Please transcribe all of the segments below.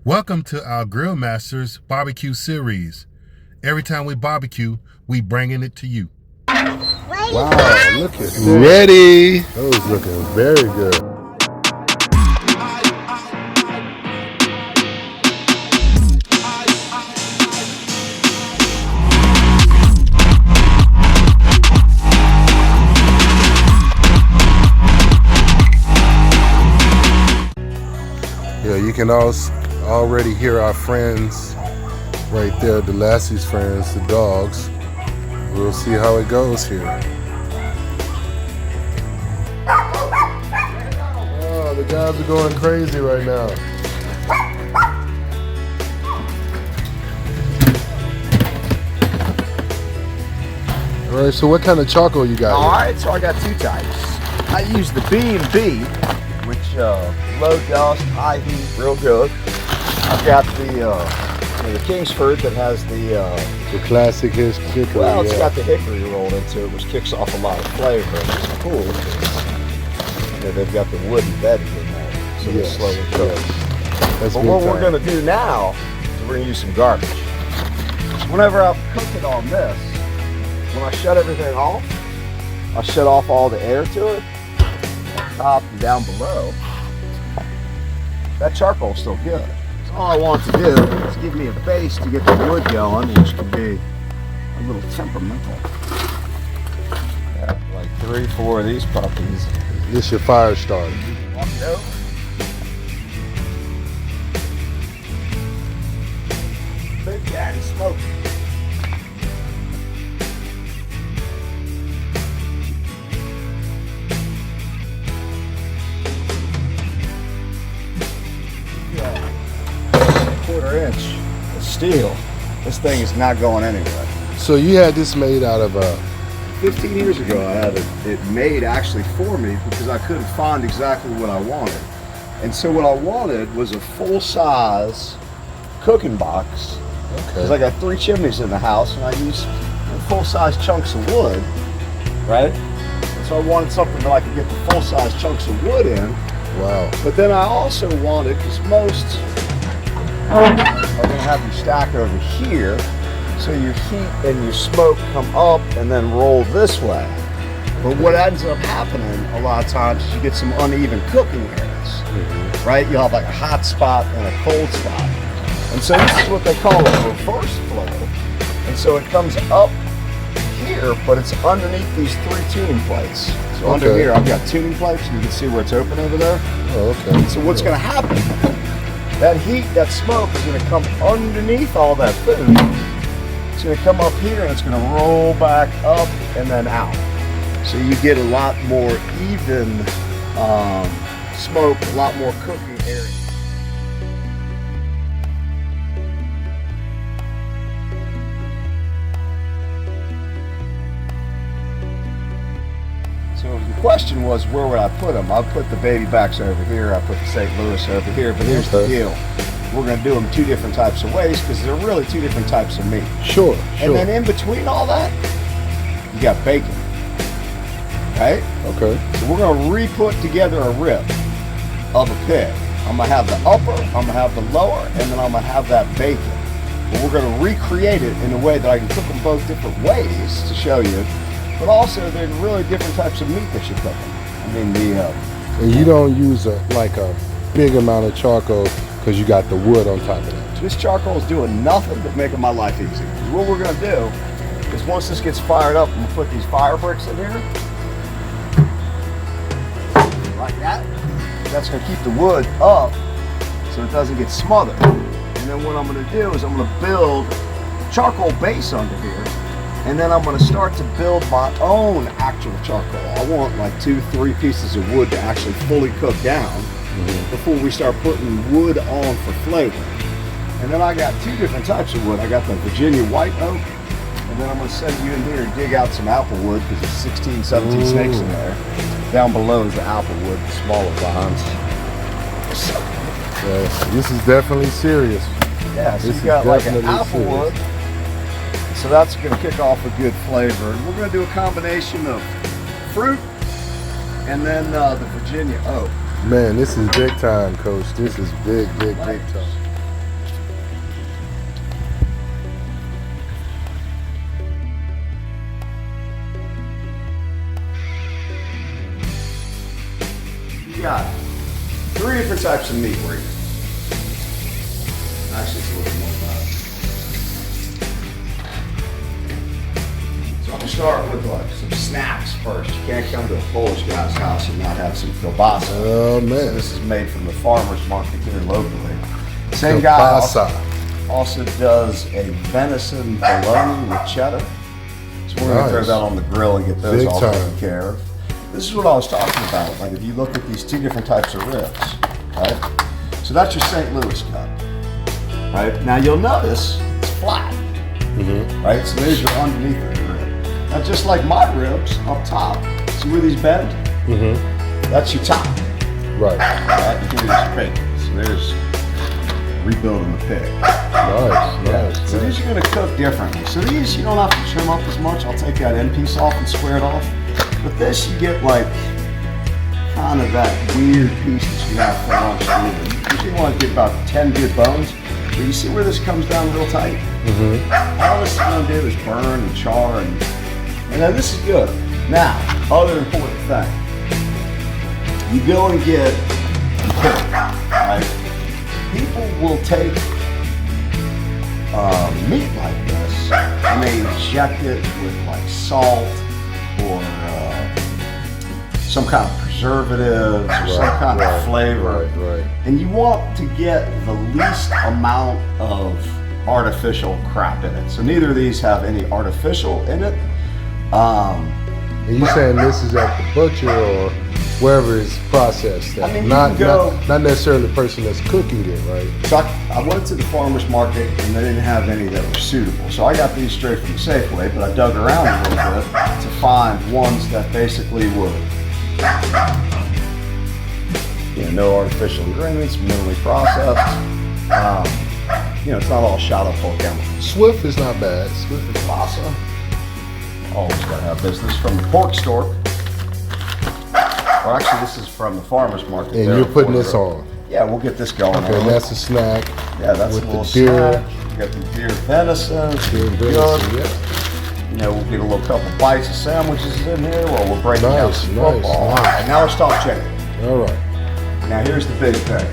Welcome to our Grillmasters barbecue series. Every time we barbecue, we bringing it to you. Wow, look at this. Ready. Those looking very good. Yeah, you can already hear our friends right there, the Lassie's friends, the dogs. We'll see how it goes here. Oh, the guys are going crazy right now. All right, so what kind of charcoal you got? All right, so I got two types. I use the B&B, which low dust, high heat, real good. I've got the Kingsford that has the classic hickory. well, it's got the hickory rolled into it, which kicks off a lot of flavor. It's cool. Yeah, they've got the wood embedded in there, so they slowly cook. That's But what we're going to do now is we're going to use some garbage. Whenever I'm cooking on this, when I shut everything off, I shut off all the air to it, on top and down below. That charcoal's still good. So all I want to do is give me a base to get the wood going, which can be a little temperamental. Yeah, like 3, 4 of these puppies. This your fire starter. Walk it over. Big Daddy smoke. Quarter-inch of steel. This thing is not going anywhere. So you had this made out of 15 years ago, I had it made actually for me because I couldn't find exactly what I wanted. And so what I wanted was a full-size cooking box. Because I got 3 chimneys in the house and I use full-size chunks of wood, right? And so I wanted something that I could get the full-size chunks of wood in. wow. But then I also wanted, because most are going to have you stack over here, so your heat and your smoke come up and then roll this way. But what ends up happening a lot of times is you get some uneven cooking areas, right? You'll have like a hot spot and a cold spot. And so this is what they call a reverse flow. And so it comes up here, but it's underneath these 3 tuning plates. So under here, I've got tuning plates, and you can see where it's open over there. Oh, okay. So what's going to happen? That heat, that smoke is going to come underneath all that food. It's going to come up here and it's going to roll back up and then out. So you get a lot more even smoke, a lot more cooking area. So the question was, where would I put them? I'll put the baby backs over here, I put the St. Louis over here, but here's the deal. We're going to do them 2 different types of ways because they're really 2 different types of meat. Sure. And then in between all that, you got bacon, right? Okay. So we're going to re-put together a rib of a pig. I'm going to have the upper, I'm going to have the lower, and then I'm going to have that bacon. But we're going to recreate it in a way that I can cook them both different ways to show you. But also, they're really different types of meat that you're cooking. I mean, And you don't use a big amount of charcoal because you got the wood on top of that. this charcoal is doing nothing but making my life easy. Because what we're going to do is once this gets fired up, I'm going to put these fire bricks in here. Like that. That's going to keep the wood up so it doesn't get smothered. And then what I'm going to do is I'm going to build charcoal base under here. And then I'm going to start to build my own actual charcoal. I want like 2, 3 pieces of wood to actually fully cook down before we start putting wood on for flavor. And then I got 2 different types of wood. I got the Virginia white oak, and then I'm going to send you in here to dig out some apple wood because there's 16, 17 snakes in there. Down below is the apple wood, the smaller vines. Yeah, this is definitely serious. Yeah, so This you got is like an definitely apple serious. wood. So that's going to kick off a good flavor. And we're going to do a combination of fruit and then the Virginia oak. Man, this is big time, Coach. This is big time. types of meat we're eating. Actually, it's a little more than that. So I'm gonna start with like some snacks first. You can't come to a Polish guy's house and not have some kielbasa. Oh man, This is made from the farmer's market here locally. Same guy also does a venison bologna with cheddar. So we're gonna throw that on the grill and get those all taken care of. This is what I was talking about. Like if you look at these two different types of ribs, right? So that's your St. Louis cut, right? Now you'll notice it's flat, right? So there's your underneath of the rib. Now just like my ribs up top, see where these bend? That's your top. Right. Right? Here's your bacon. So there's rebuilding the pig. Nice. So these are gonna cook differently. So these you don't have to trim up as much. I'll take that end piece off and square it off. But this you get like kind of that weird piece that you have for lunch. You usually want to get about 10 good bones. But you see where this comes down real tight? All this is gonna do is burn and char and then this is good. Now, other important thing. You go and get pig, right? People will take meat like this and they inject it with like salt or some kind of preservatives or some kind of flavor. And you want to get the least amount of artificial crap in it. So neither of these have any artificial in it. And you saying this is at the butcher or wherever it's processed at? I mean, not necessarily the person that's cooking it, right? So I went to the farmer's market and they didn't have any that were suitable. So I got these straight from Safeway, but I dug around a little bit to find ones that basically were, no artificial ingredients, minimally processed. It's not all shot up full of chemicals. Swift is not bad. Swift is Kielbasa. Always gotta have business from the pork store. Or actually, this is from the farmer's market. And you're putting this on. Yeah, we'll get this going. Okay, and that's a snack. Yeah, that's with a little the deer. snack. We got the deer venison. Yeah. We'll get a little couple bites of sandwiches in here while we're breaking down some football. All right, now let's talk chicken. All right. Now here's the big thing.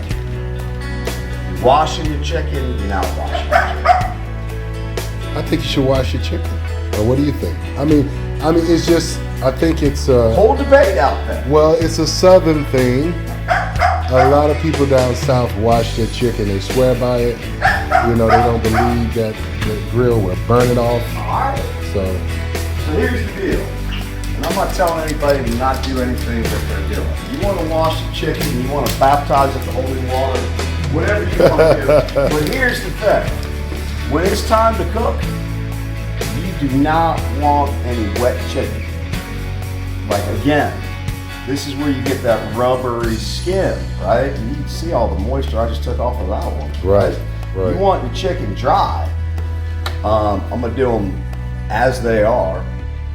You're washing your chicken, you're not washing your chicken. I think you should wash your chicken. Or what do you think? I mean, it's just. I think it's whole debate out there. Well, it's a southern thing. A lot of people down south wash their chicken. They swear by it. They don't believe that the grill will burn it off. All right. So here's the deal. And I'm not telling anybody to not do anything that they're doing. You want to wash the chicken, you want to baptize it in holy water, whatever you want to do. But here's the thing. When it's time to cook, you do not want any wet chicken. Like again, this is where you get that rubbery skin, right? And you can see all the moisture I just took off of that one. Right. You want your chicken dry. I'm gonna do them as they are,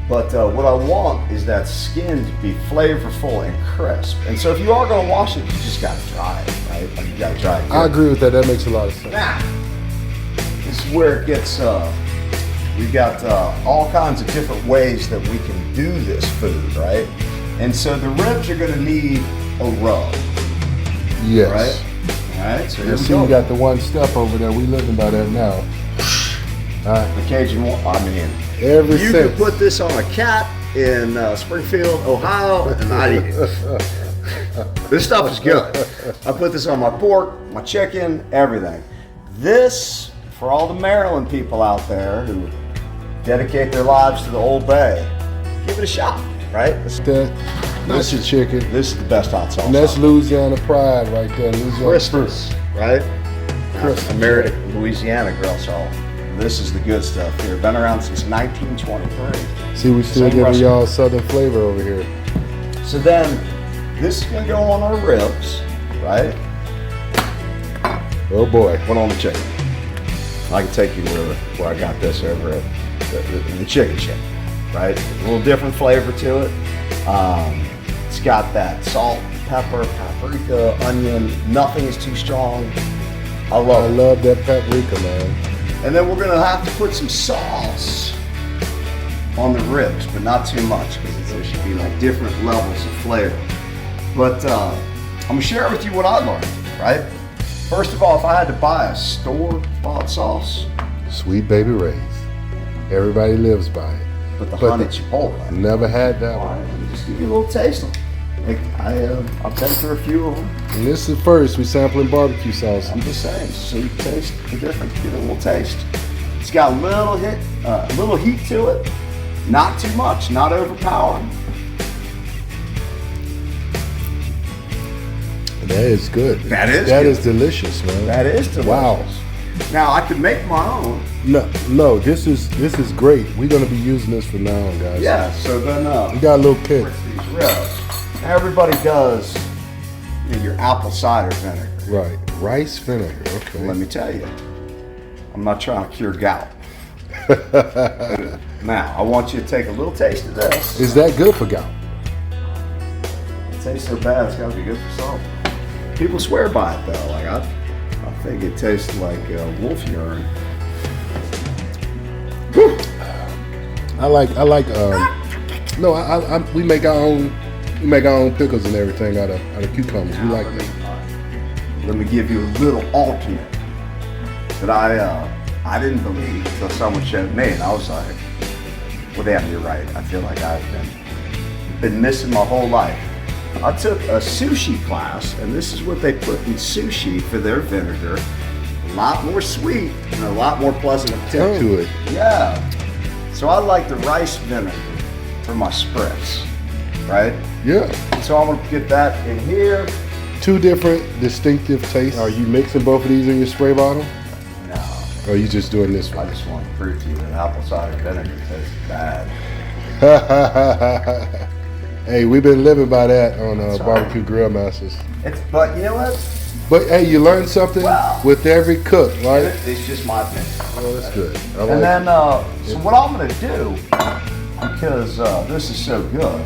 but what I want is that skin to be flavorful and crisp. And so if you are gonna wash it, you just gotta dry it, right? Like you gotta dry it good. I agree with that. That makes a lot of sense. Now, this is where it gets. We've got all kinds of different ways that we can do this food, right? And so the ribs are going to need a rub. Yes. Right? All right. So here we see, go. you got the one step over there. We living by that now. The Cajun one. I mean, every you sense. could put this on a cat in Springfield, Ohio, and I'd eat it. This stuff is good. I put this on my pork, my chicken, everything. This, for all the Maryland people out there who dedicate their lives to the Old Bay, give it a shot, right? That's your chicken. This is the best hot sauce. And that's Louisiana pride right there. Louisiana Christmas, right? Christmas. American Louisiana grill salt. This is the good stuff here. Been around since 1923. See, we still giving y'all southern flavor over here. So then, this is gonna go on our ribs, right? Oh boy. One on the chicken. I can take you where I got this over at the chicken shack, right? A little different flavor to it. It's got that salt, pepper, paprika, onion. Nothing is too strong. I love that paprika, man. And then we're gonna have to put some sauce on the ribs, but not too much because there should be like different levels of flavor. But I'm gonna share with you what I learned. right? First of all, if I had to buy a store-bought sauce, Sweet Baby Ray's. Everybody lives by it. but the honey chipotle. Never had that All one. right, let me just give you a little taste. Like, I've been through a few of them. And this is first, we sampling barbecue sauce. I'm just saying, so you taste the difference. Get a little taste. It's got a little heat to it. Not too much, not overpowering. That is good. That is That good. is delicious, man. That is delicious. Wow. Now I could make my own. No, this is great. We're gonna be using this from now on, guys. Yeah. So then, We got a little kick. these ribs. Now everybody does your apple cider vinegar. Right. Rice vinegar. Okay. Let me tell you, I'm not trying to cure gout. Now I want you to take a little taste of this. Is that good for gout? It tastes so bad, it's gotta be good for something. People swear by it though. Like I think it tastes like wolf urine. We make our own pickles and everything out of cucumbers. We like that. Let me give you a little alternate that I didn't believe until someone showed me, and I was like, well, damn, you're right. I feel like I've been missing my whole life. I took a sushi class, and this is what they put in sushi for their vinegar. A lot more sweet and a lot more pleasant of Tip to it. Yeah. So I like the rice vinegar for my spritz, right? Yeah. So I'm gonna get that in here. Two different distinctive tastes. Are you mixing both of these in your spray bottle? No, Or are you just doing this I one? just want to prove to you that apple cider vinegar tastes bad. Hey, we've been living by that on That's right. Barbecue Grillmasters. But you know what? But hey, you learn something Wow. with every cook, right? It's just my opinion. Oh, that's good. I like And then, it. so what I'm gonna do, because this is so good,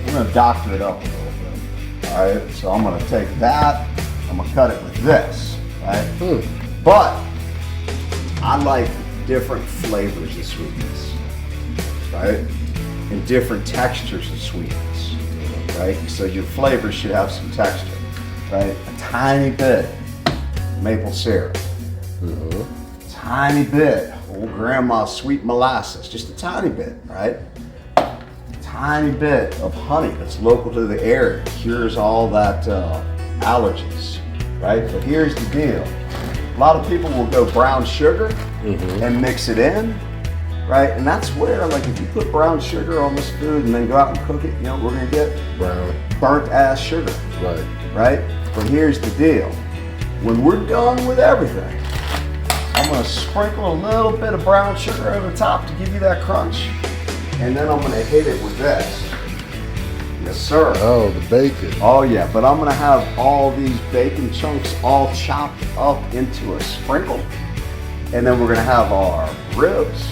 I'm gonna doctor it up a little bit. All right, so I'm gonna take that, I'm gonna cut it with this, right? But I like different flavors of sweetness, right? And different textures of sweetness, right? So your flavors should have some texture, right? A tiny bit maple syrup, tiny bit old grandma's sweet molasses, just a tiny bit, right? Tiny bit of honey that's local to the area, cures all that allergies, right? But here's the deal. A lot of people will go brown sugar and mix it in, right? And that's where, like, if you put brown sugar on this food and then go out and cook it, you know what we're gonna get? Brown. Burnt ass sugar, Right. right? But here's the deal. When we're done with everything, I'm gonna sprinkle a little bit of brown sugar over the top to give you that crunch. And then I'm gonna hit it with this. Yes, sir. Oh, the bacon. Oh yeah, but I'm gonna have all these bacon chunks all chopped up into a sprinkle. And then we're gonna have our ribs,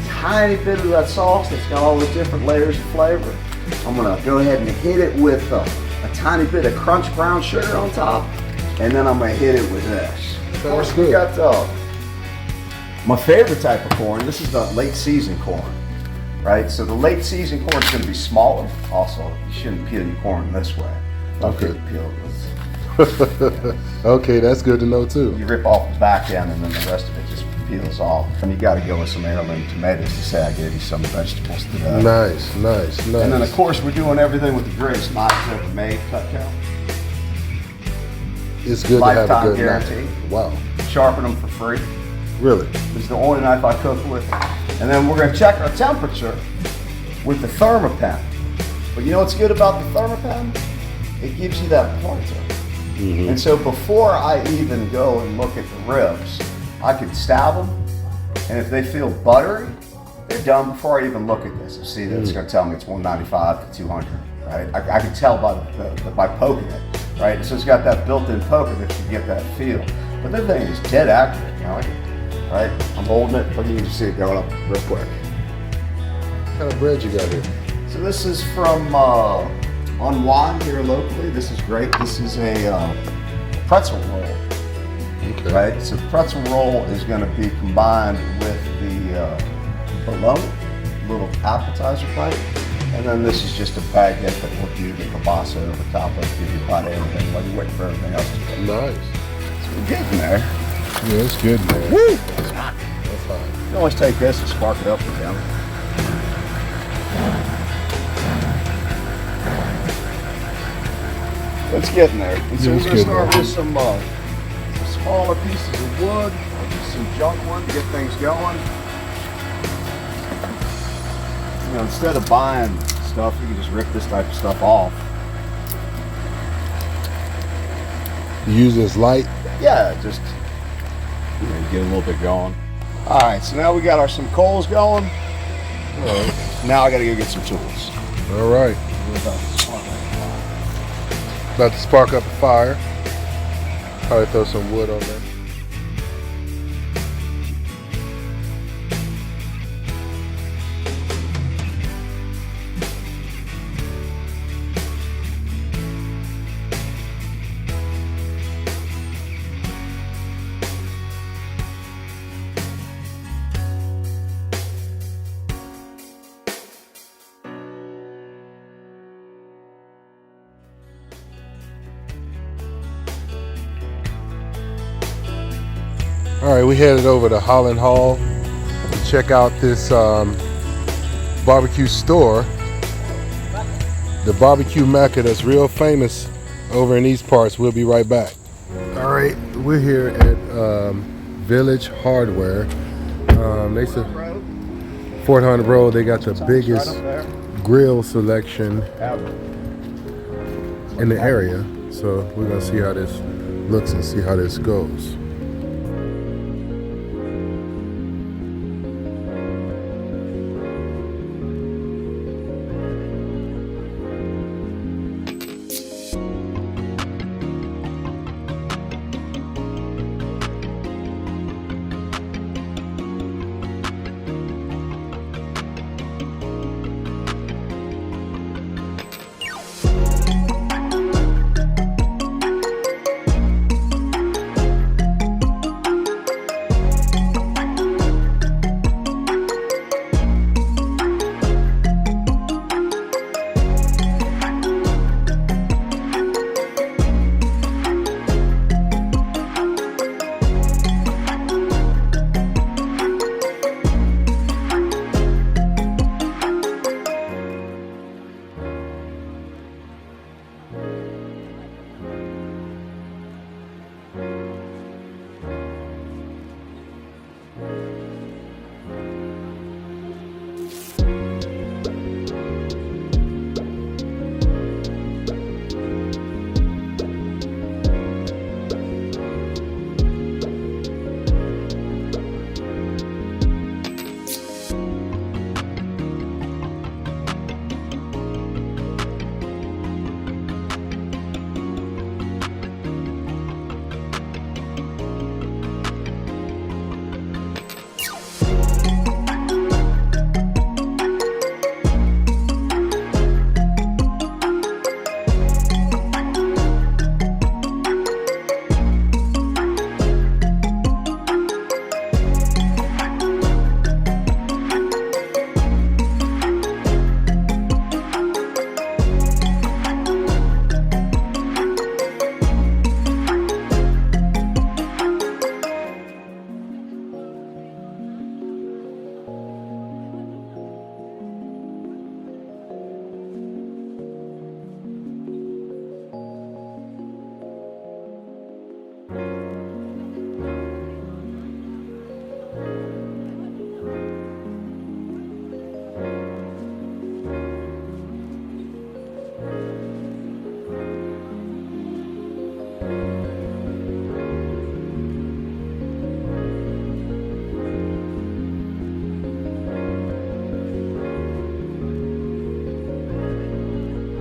tiny bit of that sauce that's got all the different layers of flavor. I'm gonna go ahead and hit it with a tiny bit of crunch brown sugar on top. And then I'm gonna hit it with this. Of course, we got my favorite type of corn. This is the late season corn. Right, so the late season corn is going to be smaller. Also, you shouldn't peel your corn this way. Okay. Peel this. Okay, that's good to know too. You rip off the back end, and then the rest of it just peels off. And you got to go with some heirloom tomatoes to say I gave you some vegetables today. Nice. And then of course we're doing everything with the greatest knives ever made, Cutco. It's good Lifetime to have a good guarantee. knife. Wow. Sharpen them for free. Really? It's the only knife I cook with. And then we're gonna check our temperature with the Thermopen. But you know what's good about the Thermopen? It gives you that pointer. And so before I even go and look at the ribs, I can stab them, and if they feel buttery, they're done before I even look at this. You see that it's gonna tell me it's 195 to 200, right? I can tell by poking it, right? So it's got that built-in poker that you get that feel. But the thing is dead accurate, you know? Right? I'm holding it, but you can see it going up real quick. What kind of bread you got here? So this is from Unwind here locally. This is great. This is a pretzel roll, Okay. right? So the pretzel roll is going to be combined with the bologna, little appetizer bite. And then this is just a baguette that we'll do the kielbasa over top of, give you a pot of everything while you're waiting for everything else to get. Nice. So we're getting there. Yeah, it's good, man. Woo! That's hot. You can always take this and spark it up with them. It's getting there. And so we're going to start with some smaller pieces of wood, some junk wood to get things going. You know, instead of buying stuff, you can just rip this type of stuff off. You use this light? Yeah, just get a little bit going. All right, so now we got some coals going. All right. Now I got to go get some tools. All right. About to spark up a fire. Probably throw some wood on there. All right, we headed over to Holland Hall to check out this barbecue store, the barbecue mecca that's real famous over in these parts. We'll be right back. All right, we're here at Village Hardware. They said Fort Hunt Road. They got the biggest grill selection in the area. So we're gonna see how this looks and see how this goes.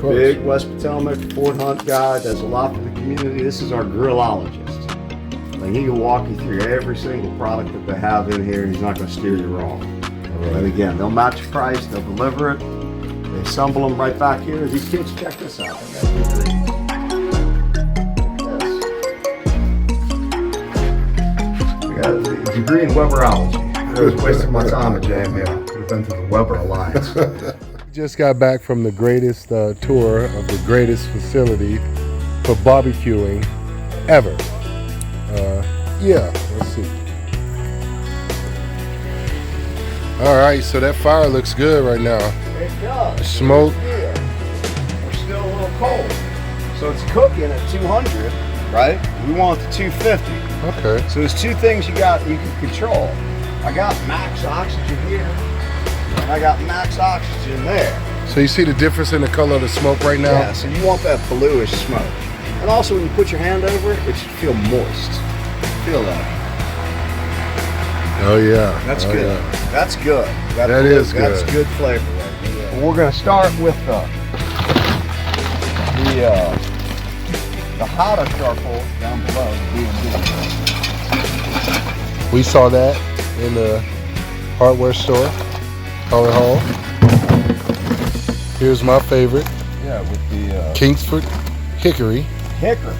Big West Potomac, Fort Hunt guy, does a lot for the community. This is our grillologist. Like, he can walk you through every single product that they have in here, and he's not going to steer you wrong. Right. And again, they'll match the price, they'll deliver it, they assemble them right back here. These kids, check this out. They got a degree in Weberology. I was wasting my time at JML. Could have been to the Weber Alliance. Just got back from the greatest tour of the greatest facility for barbecuing ever. Yeah, let's see. All right, so that fire looks good right now. It does. The smoke. Yeah. We're still a little cold. So it's cooking at 200, right? We want it to 250. Okay. So there's two things you can control. I got max oxygen here, and I got max oxygen there. So you see the difference in the color of the smoke right now? Yeah, so you want that bluish smoke. And also when you put your hand over it, it should feel moist. Feel that. Oh yeah. That's oh, good. Yeah. That's good. That is good. That's good flavor right there. We're gonna start with the hotter charcoal down below. We saw that in the hardware store, Holland Hall. Here's my favorite. Yeah, with the Kingsford Hickory. hickory.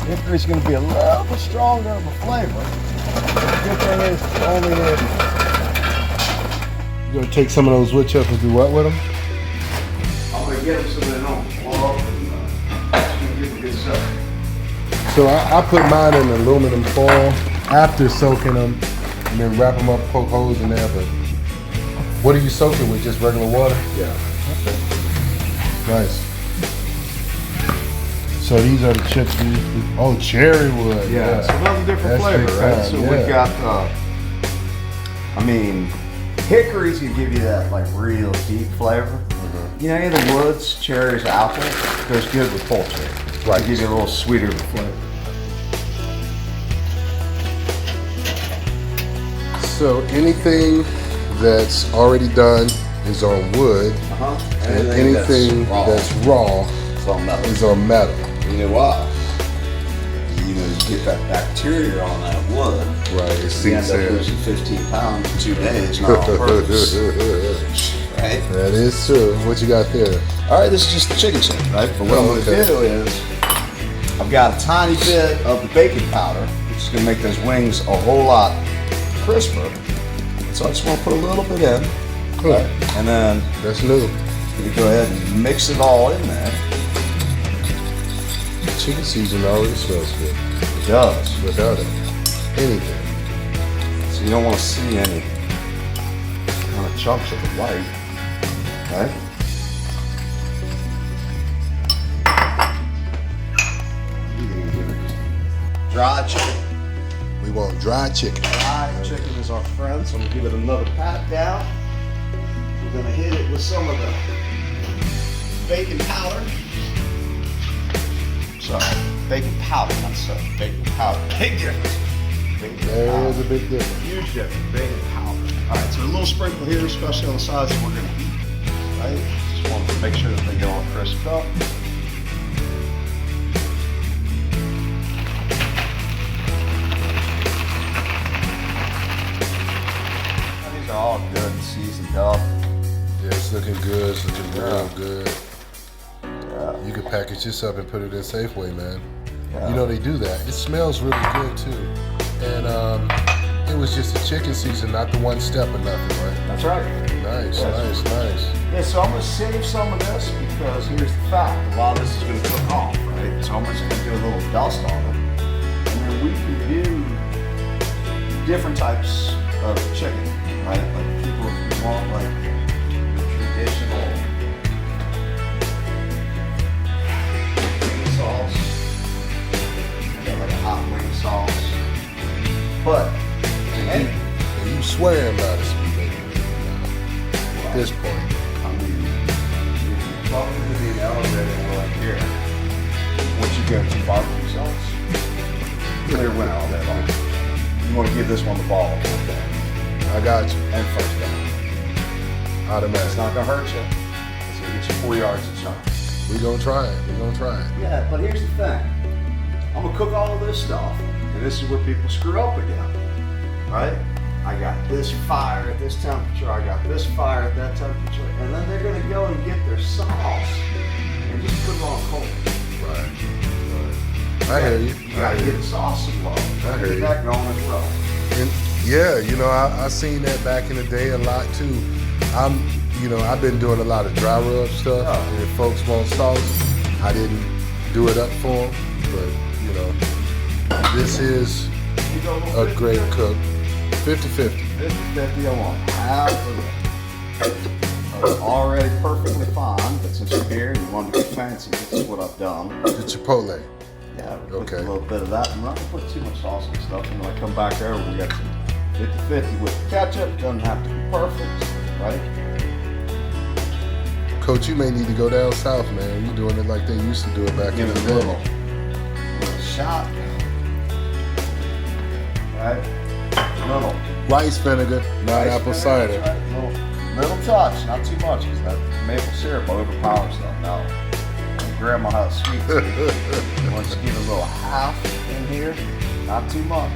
Hickory's going to be a little bit stronger of a flavor. The good thing is it's only in. You gonna take some of those wood chips and do what with them? I'm going to get them so they don't blow up and it's going to give them good stuff. So I put mine in aluminum foil after soaking them, and then wrap them up, poke holes in there. But what do you soak it with? Just regular water? Yeah. Okay. Nice. So these are the chips. Oh, cherry wood. Yeah, so another different That's flavor, big right? time, So yeah. we've got, hickory's gonna give you that like real deep flavor. You know, either woods, cherries, or apple goes good with poultry. Right. It gives you a little sweeter of a flavor. So anything that's already done is on wood, and anything that's raw it's on metal. is on metal. You know why? You get that bacteria on that wood. Right, it You sinks end up in. losing 15 pounds in 2 days, not on purpose. Right? That is true. What you got there? All right, this is just the chicken chip, right? But what I'm going to do is, I've got a tiny bit of the baking powder, which is going to make those wings a whole lot crisper. So I just want to put a little bit in, right? And then That's new. you go ahead and mix it all in there. Chicken season already smells good. It does. Without it, anything. So you don't want to see any kind of chunks of the white, right? Dry chicken. We want dry chicken. Dry chicken is our friend, so I'm gonna give it another pat down. We're gonna hit it with some of the baking powder. Sorry, baking powder, not soap. Baking powder. Big difference. Baking There powder. is a big difference. Huge difference. Baking powder. All right, so a little sprinkle here, especially on the sides that we're gonna eat. Right? Just want to make sure that they get all crisped up. These are all good and seasoned up. Yeah, it's looking good. It's looking real good. Yeah. You could package this up and put it in Safeway, man. Yeah. You know they do that. It smells really good too. And it was just a chicken season, not the one step or nothing, right? That's right. Nice, Yes. nice. Yeah, so I'm gonna save some of this because here's the fact: a lot of this is gonna cook off, right? So I'm just gonna do a little dust on it, and then we can do different types of chicken, right? Like people who want like traditional wing sauce, got like a hot wing sauce, but And you swearing by this, baby. At this point. I mean, you're talking to the elevator, we're like, here, once you go to barbecue sauce, clear winner all day long. You want to give this one the ball full day I got you. and first down. It's Automatic. not going to hurt you. It's going to get you 4 yards a chunk. We gonna try it. We gonna try it. Yeah, but here's the thing. I'm going to cook all of this stuff, and this is where people screw up again, right? I got this fire at this temperature, I got this fire at that temperature, and then they're gonna go and get their sauce and just put it on cold. Right. I hear you. You gotta get the sauce involved. I hear Get you. that going as well. And yeah, you know, I seen that back in the day a lot too. I'm you know, I've been doing a lot of dry rub stuff. Oh. If folks want sauce, I didn't do it up for them, but you know, this is a great cook. 50-50. 50-50, I want half of it. It's already perfectly fine, but since you're here and you want to be fancy, this is what I've done. The chipotle. Yeah, we put Okay. a little bit of that. I'm not gonna put too much sauce and stuff. And when I come back over, we got some 50-50 with ketchup. Doesn't have to be perfect, right? Coach, you may need to go down south, man. You're doing it like they used to do it back in Give the it a day. little shot, right? Little Rice vinegar, not rice apple vinegar, cider. right? Little touch, not too much, because that maple syrup overpowers stuff. Now, Grandma has sweet tea. You want to just give it a little half in here, not too much,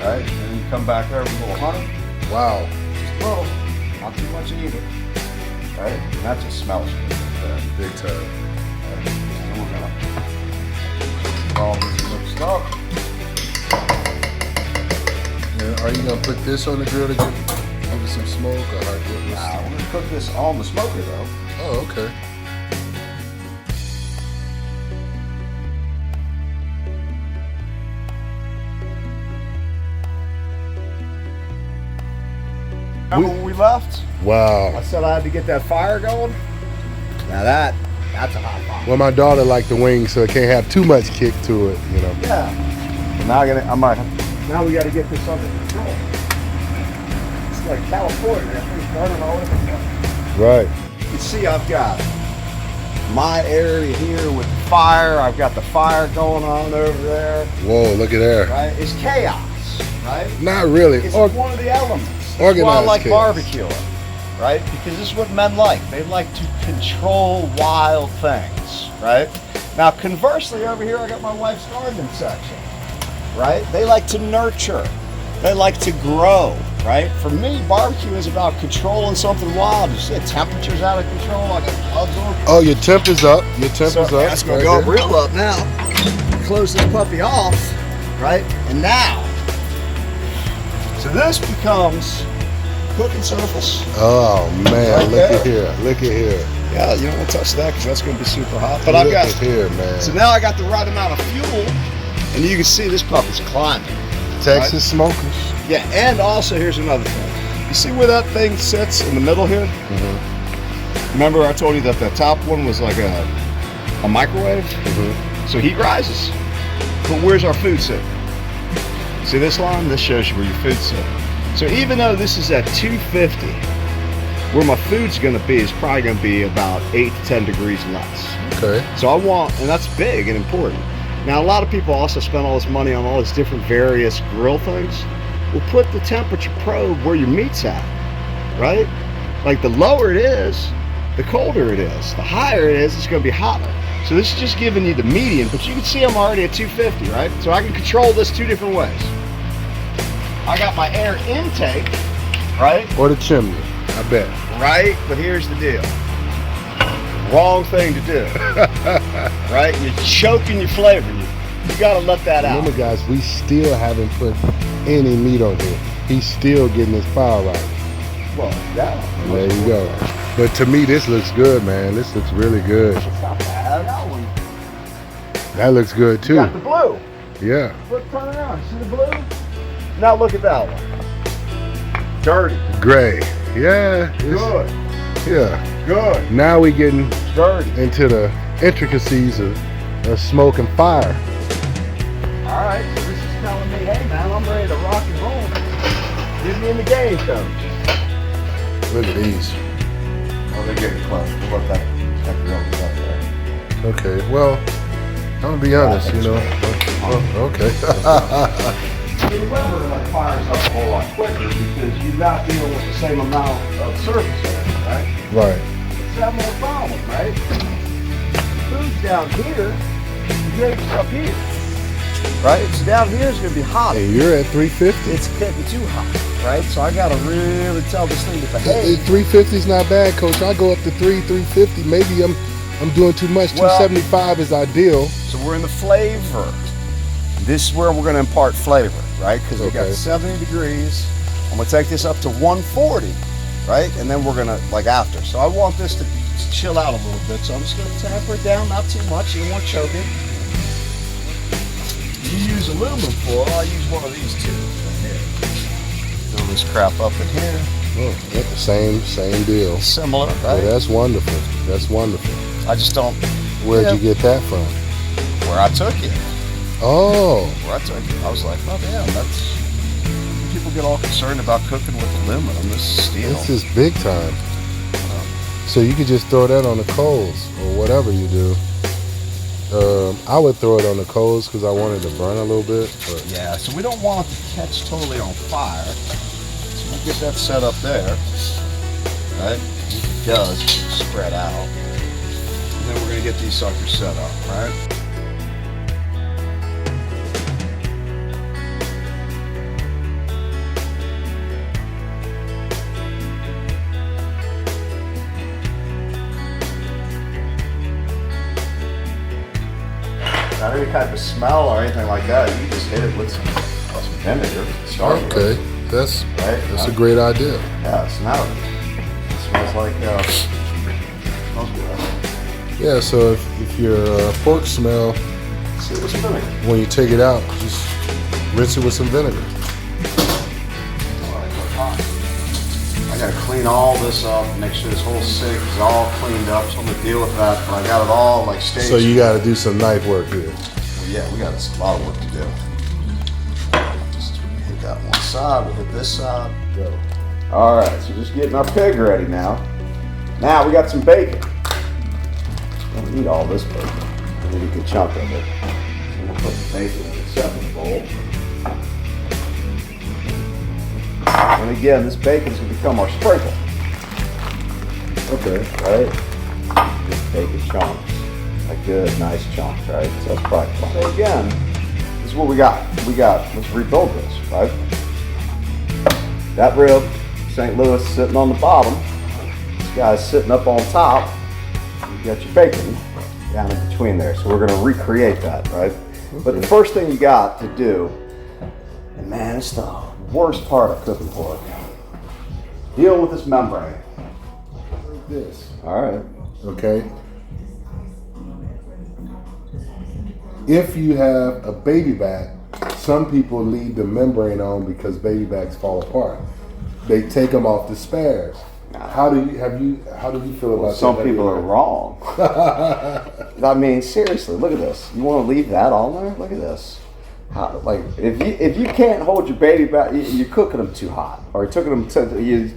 right? And then you come back there with a little honey, Wow. just a little, not too much either, right? And that just smells good. Big time. And then we're gonna get all this mixed up. And are you gonna put this on the grill to give it some smoke, or how Now, we're gonna cook this on the smoker though. Oh, okay. Remember when we left? I Wow. said I had to get that fire going. Now that's a hot fire. Well, my daughter liked the wings, so it can't have too much kick to it, you know. Yeah. But now we got to get this under control. It's like California, that thing's burning all over the place. Right. You can see I've got my area here with the fire. I've got the fire going on over there. Whoa, look at there. Right? It's chaos, right? Not really. It's one of the elements. That's why I organized like chaos. barbecuing, right? Because this is what men like. They like to control wild things, right? Now, conversely, over here I got my wife's gardening section, right? They like to nurture. They like to grow, right? For me, barbecue is about controlling something wild. You see the temperature's out of control. I got gloves on. Oh, your temp is up. Your temp is up. That's gonna right go up there. real up now. Close this puppy off, right? And now, so this becomes cooking surface. Oh man, Right look there. at here. Look at here. Yeah, you don't want to touch that because that's going to be super hot. But look I've got, at here, man. so now I got the right amount of fuel, and you can see this puppy's climbing. Texas smokers. Yeah, and also here's another thing. You see where that thing sits in the middle here? Mm-hmm. Remember I told you that the top one was like a microwave? Mm-hmm. So heat rises. But where's our food sit? See this line? This shows you where your food's sit. So even though this is at 250, where my food's gonna be is probably gonna be about 8 to 10 degrees less. Okay. So I want, and that's big and important. Now a lot of people also spend all this money on all these different various grill things. Well, put the temperature probe where your meat's at, right? Like the lower it is, the colder it is. The higher it is, it's gonna be hotter. So this is just giving you the median, but you can see I'm already at 250, right? So I can control this two different ways. I got my air intake, right? Or the chimney, I bet. Right, but here's the deal. Wrong thing to do, right? You're choking your flavor. You gotta let that out. Remember, guys, we still haven't put any meat on here. He's still getting his fire right. Well, yeah. There you go. But to me, this looks good, man. This looks really good. It's not bad. That one. That looks good too. Got the blue. Yeah. Look, turn around. See the blue? Now look at that one. Dirty. Gray. Yeah. it's- Good. Yeah. Good. Now we getting Dirty. into the intricacies of smoke and fire. All right. So this is telling me, hey man, I'm ready to rock and roll. Get me in the game, coach. Look at these. Oh, they're getting close. We'll let that grill get up there. Okay. Well, I'm gonna be honest. You know. Okay. Remember, that fires up a whole lot quicker because you're not dealing with the same amount of surface area, right? Right. It's that more problem, right? Food's down here, the grave's up here. Right? It's down here is going to be hot. Hey, you're at 350. It's getting too hot, right? So I got to really tell this thing to behave. 350 is not bad, Coach. I go up to 350. Maybe I'm doing too much. Well, 275 is ideal. So we're in the flavor. This is where we're going to impart flavor, right? Because we got Okay. 70 degrees. I'm going to take this up to 140. right? And then we're gonna, like after. So I want this to chill out a little bit, so I'm just gonna tamper it down, not too much, you don't want to choke it. You use aluminum foil, I use one of these two right here. Fill this crap up in here. Oh, yeah, same deal. Similar, right? Oh, that's wonderful. That's wonderful. I just don't. Where'd you get that from? Where I took it. Oh. Where I took it. I was like, oh damn, that's. People get all concerned about cooking with aluminum. This is steel. This is big time. So you could just throw that on the coals or whatever you do. I would throw it on the coals because I wanted to burn a little bit. But. Yeah, so we don't want it to catch totally on fire. So we'll get that set up there. Right? It does spread out. And then we're going to get these suckers set up, right? Not any type of smell or anything like that. You just hit it with some vinegar. Okay, that's a great idea. Yeah, smell it. It smells like smells good. Yeah, so if your pork smell, See it with some vinegar. when you take it out, just rinse it with some vinegar. I gotta clean all this up, make sure this whole sink is all cleaned up. So I'm gonna deal with that, but I got it all like staged. So you got to do some knife work here. Well, yeah, we got a lot of work to do. Just hit that one side, we'll hit this side, go. All right, so just getting our pig ready now. Now we got some bacon. Don't need all this bacon. I need a good chunk of it. So we'll put the bacon in a separate bowl. And again, this bacon's gonna become our sprinkle. Okay. Right? Just bacon chunks. Like good, nice chunks, right? So that's probably fine. So again, this is what we got. Let's rebuild this, right? That rib, St. Louis sitting on the bottom. This guy's sitting up on top. You got your bacon down in between there. So we're gonna recreate that, right? Okay. But the first thing you got to do, and man, it's the worst part of cooking pork. Deal with this membrane. Like this. All right. Okay. If you have a baby back, some people leave the membrane on because baby backs fall apart. They take them off the spares. How do you feel about that? Some people are wrong. I mean, seriously, look at this. You want to leave that on there? Look at this. How, like if you can't hold your baby back, you're cooking them too hot, or you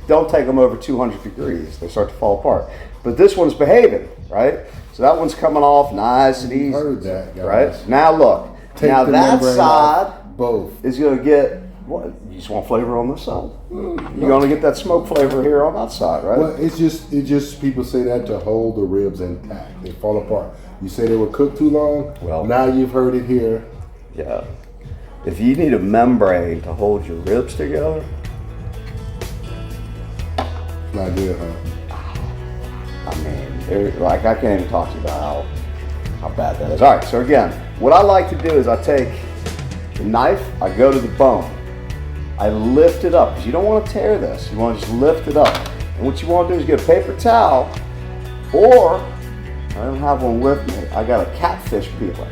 don't take them over 200 degrees. They start to fall apart. But this one's behaving, right? So that one's coming off nice and easy. Heard that, guys. Right? Now look. Now that side both is going to get what? You just want flavor on this side. You're going to get that smoke flavor here on that side, right? Well, it's just people say that to hold the ribs intact. They fall apart. You say they were cooked too long. Well, now you've heard it here. Yeah. If you need a membrane to hold your ribs together, not good, huh? I mean, I can't even talk to you about how bad that is. All right, so again, what I like to do is I take the knife, I go to the bone, I lift it up, because you don't want to tear this. You want to just lift it up. And what you want to do is get a paper towel, or, I don't have one with me, I got a catfish peeler.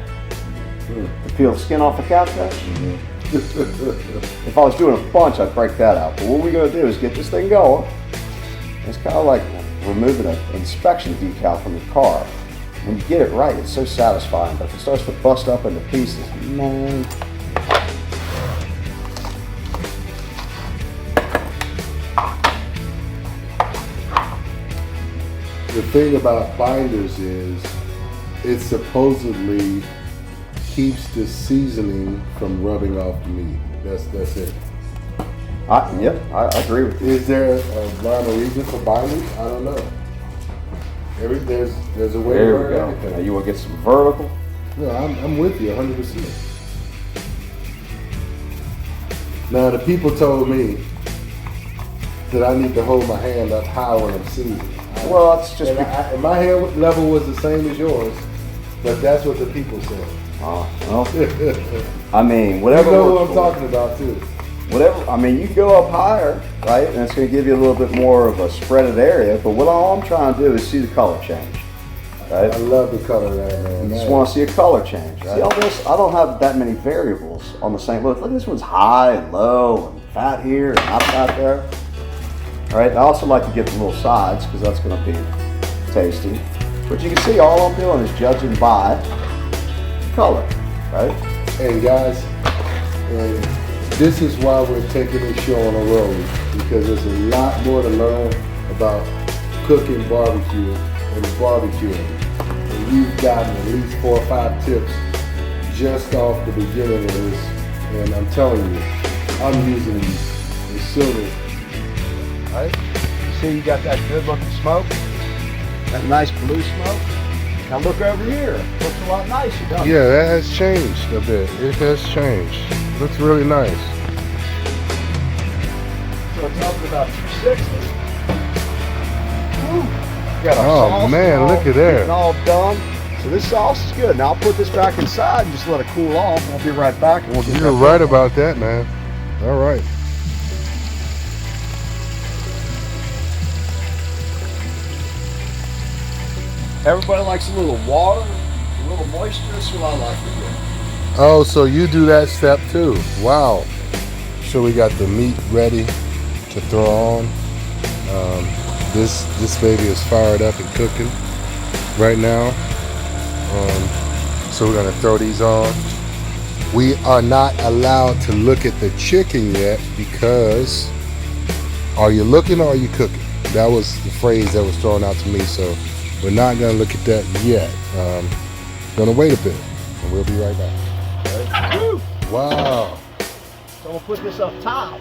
To peel the skin off a catfish. If I was doing a bunch, I'd break that out. But what we're going to do is get this thing going. It's kind of like removing an inspection decal from your car. When you get it right, it's so satisfying. But if it starts to bust up into pieces, man. The thing about binders is it supposedly keeps the seasoning from rubbing off the meat. That's it. Yeah, I agree with you. Is there a rhyme or reason for binders? I don't know. There's a way to There we go. everything. Now you want to get some vertical? No, I'm with you 100%. Now the people told me that I need to hold my hand up high when I'm seasoning. Well, that's just and my hand level was the same as yours, but that's what the people said. well, I mean, whatever. You know works who I'm for talking about too. whatever, I mean, you can go up higher, right? And it's gonna give you a little bit more of a spreaded area, but what all I'm trying to do is see the color change, right? I love the color of that, man. You just wanna see a color change, right? See all this, I don't have that many variables on the same, look, this one's high and low, and fat here, and not fat there. All right, I also like to get the little sides, because that's gonna be tasty. But you can see all I'm doing is judging by color, right? Hey guys, and this is why we're taking this show on the road, because there's a lot more to learn about cooking barbecue and barbecuing. And you've gotten at least 4 or 5 tips just off the beginning of this. And I'm telling you, I'm using these as soon as. Right? You see you got that good looking smoke? That nice blue smoke? Now look over here. It looks a lot nicer, doesn't it? Yeah, that has changed a bit. It has changed. Looks really nice. So it's up to about 260. Woo. Got our Oh sauce man, look at that. getting all done. So this sauce is good. Now I'll put this back inside and just let it cool off. I'll be right back and we'll get You're right about that, man. All right. Everybody likes a little water, a little moisture. That's what I like to do. Oh, so you do that step too. Wow. So we got the meat ready to throw on. This baby is fired up and cooking right now. So we're gonna throw these on. We are not allowed to look at the chicken yet because are you looking or are you cooking? That was the phrase that was thrown out to me. So we're not gonna look at that yet. Gonna wait a bit and we'll be right back. Woo. Wow. So I'm gonna put this up top.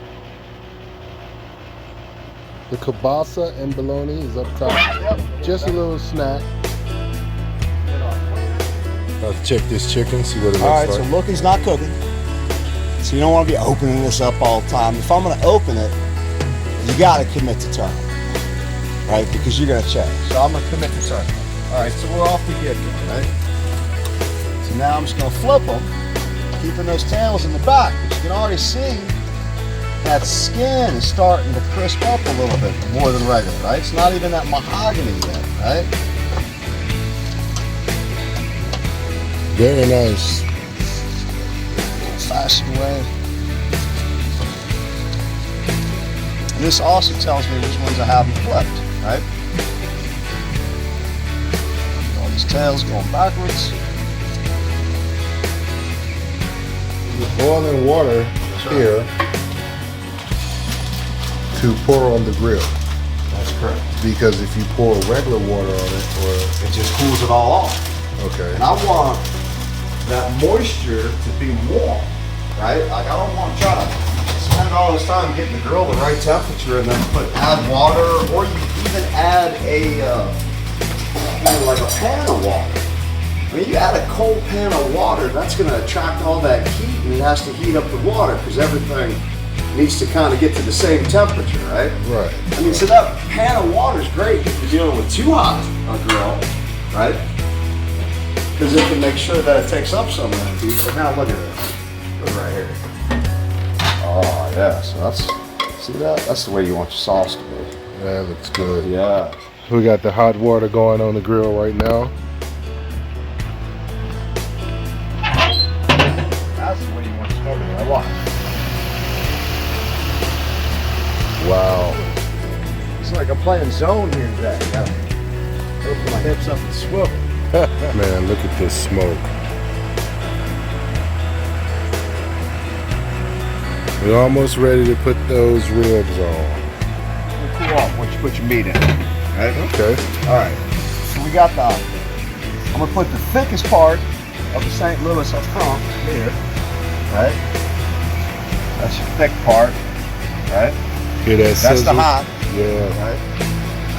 The kielbasa and bologna is up top. Yep. Just a little snack. Let's check this chicken, see what it looks All right, like. so looking's not cooking. So you don't want to be opening this up all the time. If I'm going to open it, you got to commit to turn, right? Because you're going to check. So I'm going to commit to turn. All right, so we're off the get-go, right? So now I'm just going to flip them, keeping those tails in the back. But you can already see that skin is starting to crisp up a little bit more than regular, right? It's not even that mahogany yet, right? Very nice. Old-fashioned way. And this also tells me which ones I haven't flipped, right? All these tails going backwards. You're boiling water here to pour on the grill. That's correct. Because if you pour regular water on it, or It just cools it all off. okay. And I want that moisture to be warm, right? Like I don't want to try to spend all this time getting the grill the right temperature and then add water, or you even add a like a pan of water. I mean, you add a cold pan of water, that's going to attract all that heat, and it has to heat up the water because everything needs to kind of get to the same temperature, right? Right. I mean, so that pan of water is great if you're dealing with too hot a grill, right? Because it can make sure that it takes up some of that heat. But now look at this. Look right here. Oh yeah, so that's, see that? That's the way you want your sauce to be. That looks good. Yeah. We got the hot water going on the grill right now. That's the way you want to smoke it. I watch. Wow. It's like I'm playing zone here today. I gotta open my hips up and swivel. Man, look at this smoke. We're almost ready to put those ribs on. Cool off once you put your meat in. Right? Okay. All right. So we got the, I'm gonna put the thickest part of the St. Louis up front here. Right? That's your thick part. Right? Hear that That's the sizzle? hot. Yeah. Right?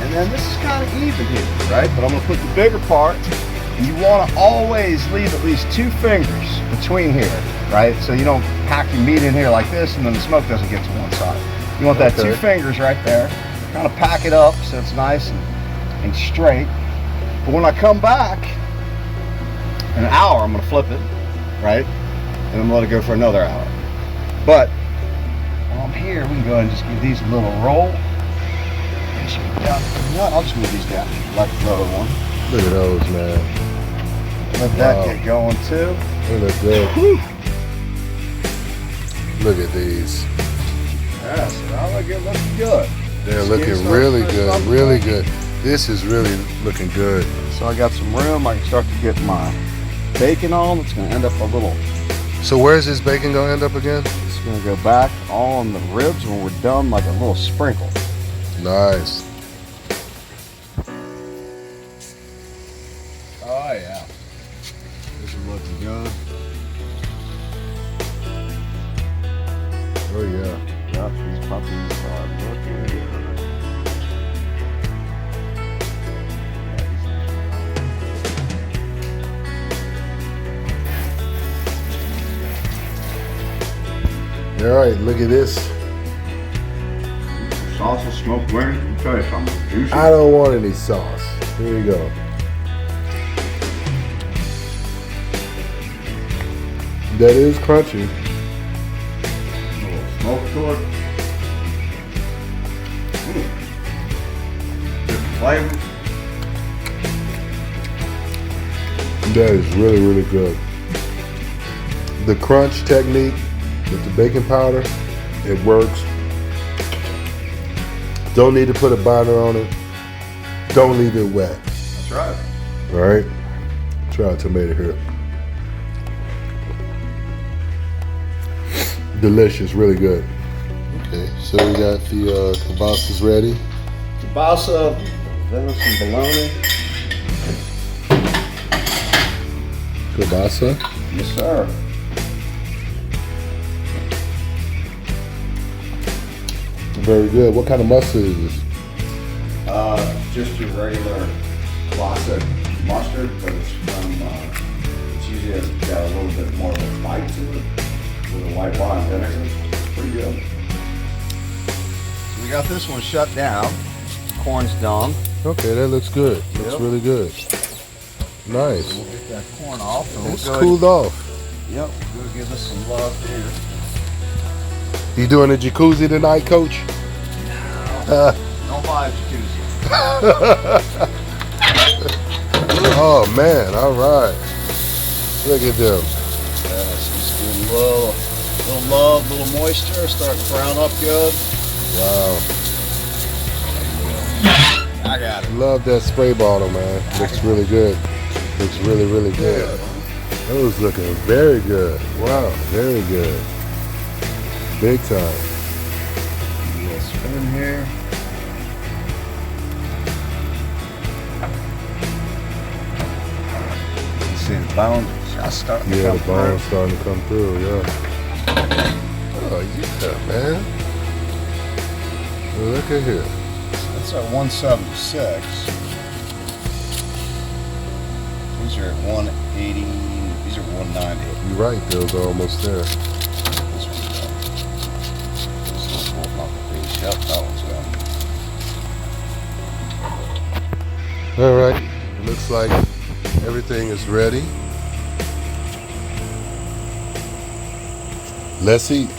And then this is kind of even here, right? But I'm gonna put the bigger part, and you wanna always leave at least 2 fingers between here, right? So you don't pack your meat in here like this and then the smoke doesn't get to one side. You want that 2 fingers right there, kind of pack it up so it's nice and straight. But when I come back in an hour, I'm gonna flip it, right? And I'm gonna let it go for another hour. But from here, we can go ahead and just give these a little roll. Yeah, you know what? I'll just move these down. Like the other one. Look at those, man. Let that get going too. They look good. Whew. Look at these. Yeah, so I like it looking good. They're Skin's looking starting really to good, come really back. good. This is really looking good. So I got some room. I can start to get my bacon on. It's gonna end up a little. So where's this bacon gonna end up again? It's gonna go back on the ribs when we're done, like a little sprinkle. Nice. Oh yeah. This is looking good. Oh yeah. Yep, these puppies are looking good. All right, look at this. Sauce of smoked wings. Let me tell you something. Juicy. I don't want any sauce. Here we go. That is crunchy. A little smoke to it. Different flavor. That is really, really good. The crunch technique with the baking powder, it works. Don't need to put a binder on it. Don't leave it wet. That's right. All right. Try a tomato here. Delicious, really good. Okay, so we got the kibasas ready. Kielbasa, then with some bologna. Kielbasa. Yes, sir. Very good. What kind of mustard is this? Just your regular classic mustard, but it's from, it's usually got a little bit more of a bite to it with a white wine vinegar. It's pretty good. So we got this one shut down. Corn's done. Okay, that looks good. Looks Yep. really good. Nice. We'll get that corn off. And It's we'll go cooled off. Yep, we'll go give us some love here. You doing a jacuzzi tonight, Coach? Don't buy a jacuzzi. Oh man, all right. Look at them. Yes, just give a little love, little moisture, starting to brown up good. Wow. I got it. Love that spray bottle, man. Looks really good. Looks really, really good. Those looking very good. Wow, very good. Big time. A little spoon here. You see the bones just starting to Yeah, come the bone's through. starting to come through, yeah. Oh, yeah, man. Look at here. That's at 176. These are at 180. These are 190. You're right, those are almost there. This one's done. This one's not the piece. Yep, that one's done. All right, it looks like everything is ready. Let's eat.